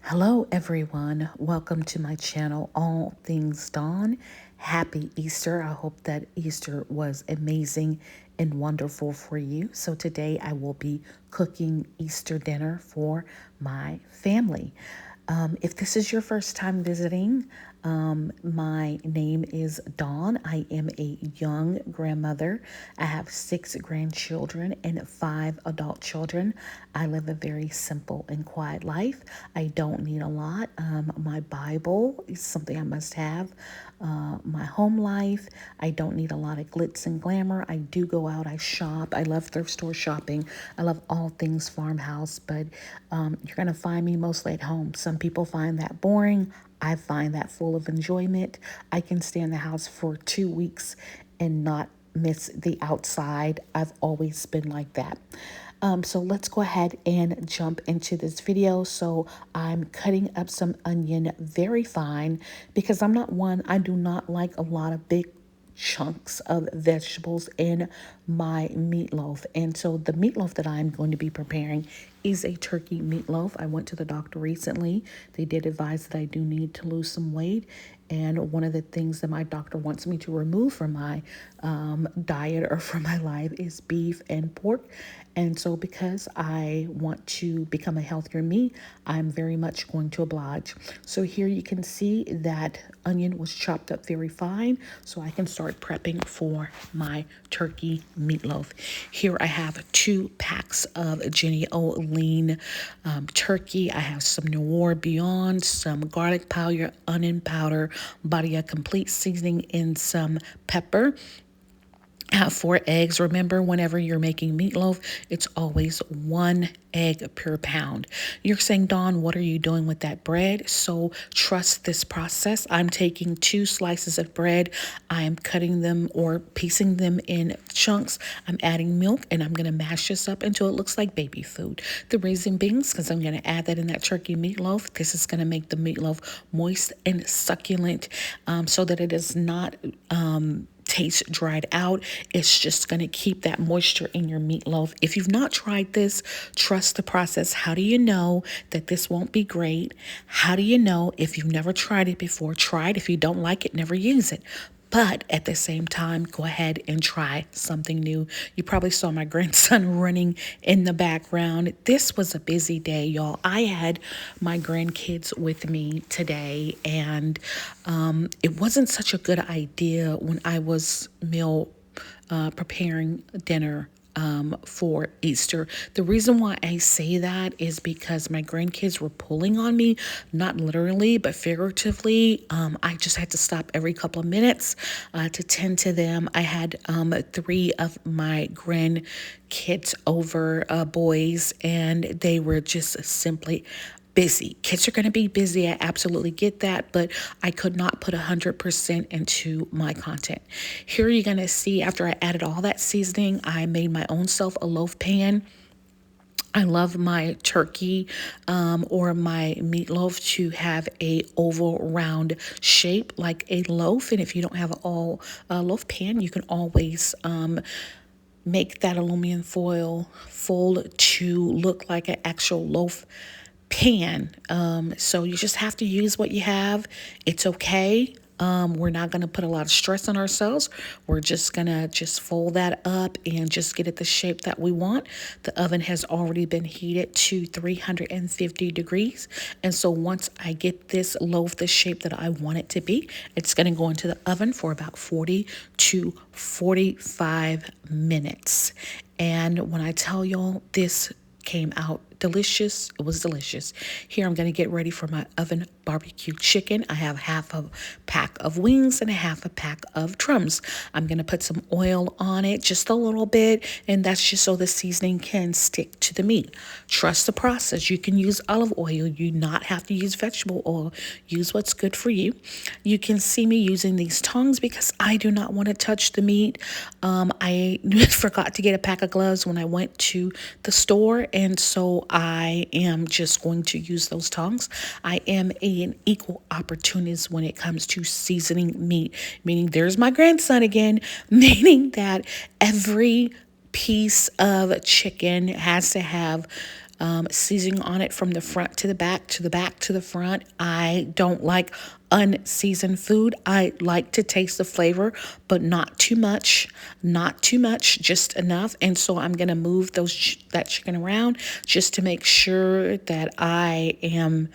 Hello, everyone. Welcome to my channel, All Things Dawn. Happy Easter. I hope that Easter was amazing and wonderful for you. So, today I will be cooking Easter dinner for my family. If this is your first time visiting, my name is Dawn. I am a young grandmother. I have 6 grandchildren and 5 adult children. I live a very simple and quiet life. I don't need a lot. My Bible is something I must have. My home life, I don't need a lot of glitz and glamour. I do go out, I shop. I love thrift store shopping. I love all things farmhouse, but you're going to find me mostly at home. Some people find that boring. I find that full of enjoyment. I can stay in the house for 2 weeks and not miss the outside. I've always been like that. So let's go ahead and jump into this video. So I'm cutting up some onion very fine because I do not like a lot of big chunks of vegetables in my meatloaf. And so the meatloaf that I'm going to be preparing is a turkey meatloaf. I went to the doctor recently. They did advise that I do need to lose some weight. And one of the things that my doctor wants me to remove from my diet or from my life is beef and pork. And so, because I want to become a healthier me, I'm very much going to oblige. So, here you can see that onion was chopped up very fine, so I can start prepping for my turkey meatloaf. Here I have 2 packs of Jenny O lean turkey. I have some Noir Beyond, some garlic powder, onion powder, Badia complete seasoning, and some pepper. I have 4 eggs. Remember, whenever you're making meatloaf, it's always 1 egg per pound. You're saying, Dawn, what are you doing with that bread? So trust this process. I'm taking 2 slices of bread. I am cutting them or piecing them in chunks. I'm adding milk and I'm going to mash this up until it looks like baby food. The reason being is because I'm going to add that in that turkey meatloaf. This is going to make the meatloaf moist and succulent so that it is not taste dried out. It's just going to keep that moisture in your meatloaf. If you've not tried this, trust the process. How do you know that this won't be great? How do you know if you've never tried it before? Try it. If you don't like it, never use it. But at the same time, go ahead and try something new. You probably saw my grandson running in the background. This was a busy day, y'all. I had my grandkids with me today, and it wasn't such a good idea when I was meal preparing dinner for Easter. The reason why I say that is because my grandkids were pulling on me, not literally, but figuratively. I just had to stop every couple of minutes to tend to them. I had 3 of my grandkids over, boys, and they were just simply busy. Kids are going to be busy. I absolutely get that, but I could not put 100% into my content. Here you're going to see after I added all that seasoning, I made my own self a loaf pan. I love my turkey or my meatloaf to have a oval round shape like a loaf. And if you don't have an all loaf pan, you can always make that aluminum foil fold to look like an actual loaf pan. So you just have to use what you have. It's okay. We're not going to put a lot of stress on ourselves. We're just going to just fold that up and just get it the shape that we want. The oven has already been heated to 350 degrees. And so once I get this loaf the shape that I want it to be, it's going to go into the oven for about 40 to 45 minutes. And when I tell y'all this came out delicious, it was delicious. Here I'm going to get ready for my oven barbecue chicken. I have half a pack of wings and a half a pack of drums. I'm going to put some oil on it, just a little bit, and that's just so the seasoning can stick to the meat. Trust the process. You can use olive oil. You do not have to use vegetable oil. Use what's good for you. You can see me using these tongs because I do not want to touch the meat. I forgot to get a pack of gloves when I went to the store, and so I am just going to use those tongs. I am an equal opportunist when it comes to seasoning meat, meaning there's my grandson again, meaning that every piece of chicken has to have seasoning on it from the front to the back, to the back to the front. I don't like unseasoned food. I like to taste the flavor, but not too much, not too much, just enough. And so I'm going to move that chicken around just to make sure that I am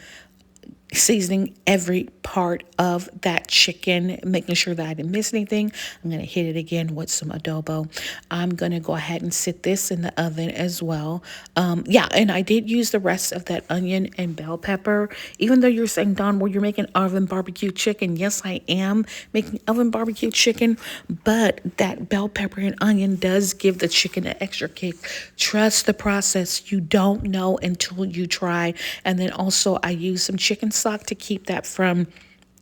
seasoning every part of that chicken, making sure that I didn't miss anything. I'm going to hit it again with some adobo. I'm going to go ahead and sit this in the oven as well. Yeah, and I did use the rest of that onion and bell pepper. Even though you're saying, Dawn, well, you're making oven barbecue chicken. Yes, I am making oven barbecue chicken, but that bell pepper and onion does give the chicken an extra kick. Trust the process. You don't know until you try. And then also I use some chicken stock to keep that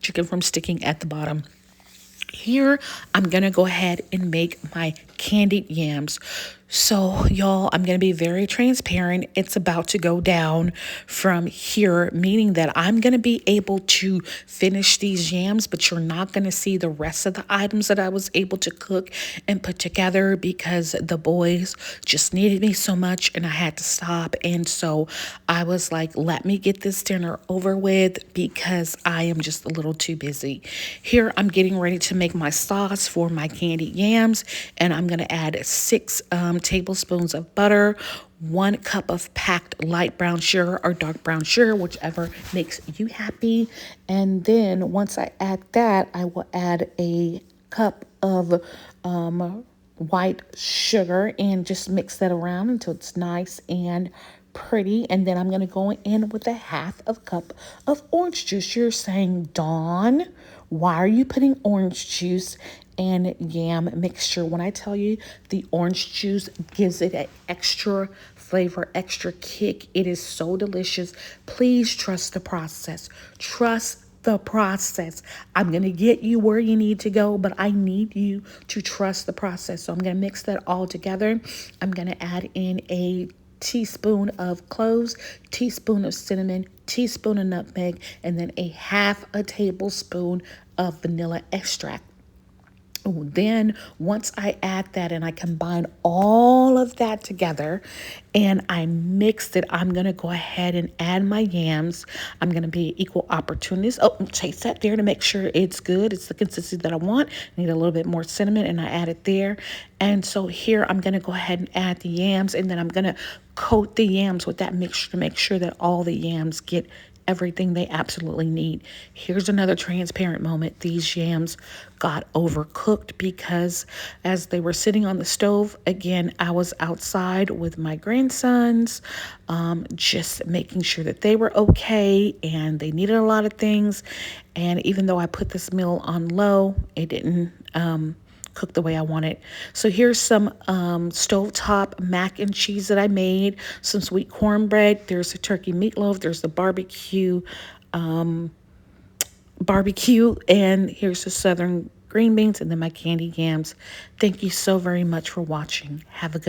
chicken from sticking at the bottom. Here, I'm going to go ahead and make my candied yams. So, y'all, I'm going to be very transparent. It's about to go down from here, meaning that I'm going to be able to finish these yams, but you're not going to see the rest of the items that I was able to cook and put together because the boys just needed me so much and I had to stop. And so I was like, let me get this dinner over with because I am just a little too busy. Here, I'm getting ready to make my sauce for my candied yams, and I'm going to add 6 tablespoons of butter, 1 cup of packed light brown sugar or dark brown sugar, whichever makes you happy. And then once I add that, I will add a cup of white sugar and just mix that around until it's nice and pretty. And then I'm going to go in with a half of cup of orange juice. You're saying, Dawn, why are you putting orange juice and yam mixture? When I tell you the orange juice gives it an extra flavor, extra kick, it is so delicious. Please trust the process. Trust the process. I'm going to get you where you need to go, but I need you to trust the process. So I'm going to mix that all together. I'm going to add in a teaspoon of cloves, teaspoon of cinnamon, teaspoon of nutmeg, and then a half a tablespoon of vanilla extract. Then once I add that and I combine all of that together and I mix it, I'm going to go ahead and add my yams. I'm going to be equal opportunist. Oh, taste that there to make sure it's good. It's the consistency that I want. I need a little bit more cinnamon and I add it there. And so here I'm going to go ahead and add the yams, and then I'm going to coat the yams with that mixture to make sure that all the yams get everything they absolutely need. Here's another transparent moment. These yams got overcooked because as they were sitting on the stove, again, I was outside with my grandsons, just making sure that they were okay, and they needed a lot of things. And even though I put this meal on low, it didn't cook the way I want it. So here's some stovetop mac and cheese that I made, some sweet cornbread, there's the turkey meatloaf, there's the barbecue, and here's the southern green beans, and then my candied yams. Thank you so very much for watching. Have a good